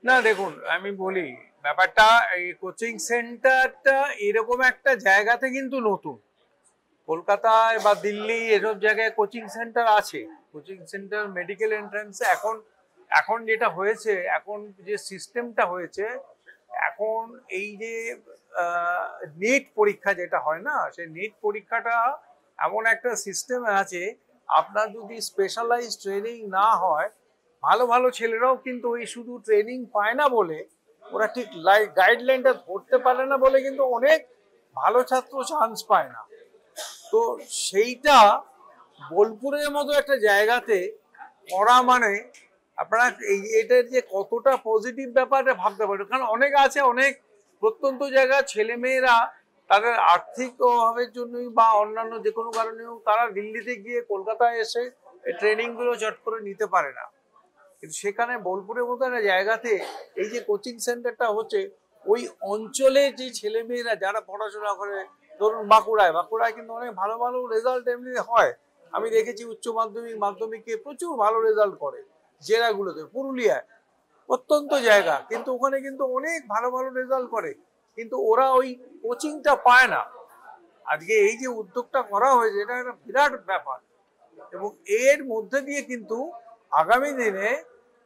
না দেখুন আমি বলি ব্যাপারটা, এই কোচিং সেন্টারটা এরকম একটা জায়গাতে কিন্তু নতুন। কলকাতায় বা দিল্লি এসব জায়গায় কোচিং সেন্টার আছে। কোচিং সেন্টার মেডিকেল এন্ট্রান্সে এখন এখন যেটা হয়েছে, এখন যে সিস্টেমটা হয়েছে, এখন এই যে নিট পরীক্ষা যেটা হয় না, সেই নিট পরীক্ষাটা এমন একটা সিস্টেম আছে, আপনার যদি স্পেশালাইজ ট্রেনিং না হয়, ভালো ভালো ছেলেরাও কিন্তু ওই শুধু ট্রেনিং পায় না বলে, ওরা ঠিক গাইডলাইনটা ধরতে পারে না বলে কিন্তু অনেক ভালো ছাত্র চান্স পায় না। তো সেইটা বোলপুরের মতো একটা জায়গাতে করা মানে আপনারা এটার যে কতটা পজিটিভ ব্যাপারটা ভাবতে পারেন। কারণ অনেক আছে, অনেক প্রত্যন্ত জায়গার ছেলে মেয়েরা তাদের আর্থিক অভাবের জন্যই বা অন্যান্য যে কোনো কারণেও তারা দিল্লিতে গিয়ে কলকাতায় এসে এই ট্রেনিং গুলো চট করে নিতে পারে না। কিন্তু সেখানে বোলপুরের মতো একটা জায়গাতে এই যে কোচিং সেন্টারটা হচ্ছে, ওই অঞ্চলে যে ছেলে মেয়েরা যারা পড়াশোনা করে, ধরুন বাঁকুড়ায় কিন্তু অনেক ভালো ভালো রেজাল্ট এমনি হয়। আমি দেখেছি উচ্চ মাধ্যমিক মাধ্যমিকে প্রচুর ভালো রেজাল্ট করে জেলাগুলোতে। পুরুলিয়ায় অত্যন্ত জায়গা, কিন্তু ওখানে কিন্তু অনেক ভালো ভালো রেজাল্ট করে, কিন্তু ওরা ওই কোচিংটা পায় না। আজকে এই যে উদ্যোগটা করা হয়েছে, এটা একটা বিরাট ব্যাপার। এবং এর মধ্যে দিয়ে কিন্তু আগামী দিনে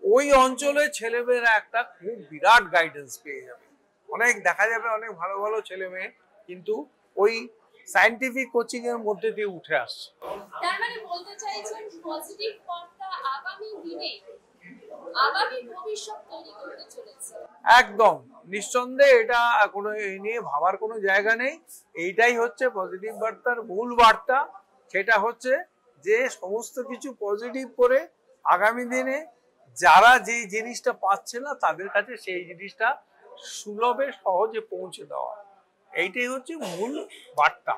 ওই অঞ্চলের ছেলেমেয়েরা একটা খুব বিরাট গাইডেন্স পেয়ে যাবে। অনেক দেখা যাবে অনেক ভালো ভালো ছেলে মেয়ে কিন্তু ওই সায়েন্টিফিক কোচিং এর মধ্যে দিয়ে উঠে আসছে। তার মানে বলতে চাইছেন পজিটিভ পথটা আগামী দিনে আগামী ভবিষ্যৎ তৈরি করতে চলেছে। একদম নিঃসন্দেহে, এটা কোনো এই নিয়ে ভাবার কোনো জায়গা নেই। এইটাই হচ্ছে পজিটিভ বার্তার মূল বার্তা। সেটা হচ্ছে যে সমস্ত কিছু পজিটিভ করে আগামী দিনে যারা যে জিনিসটা পাচ্ছে না তাদের কাছে সেই জিনিসটা সুলভে সহজে পৌঁছে দেওয়া, এইটাই হচ্ছে মূল বার্তা।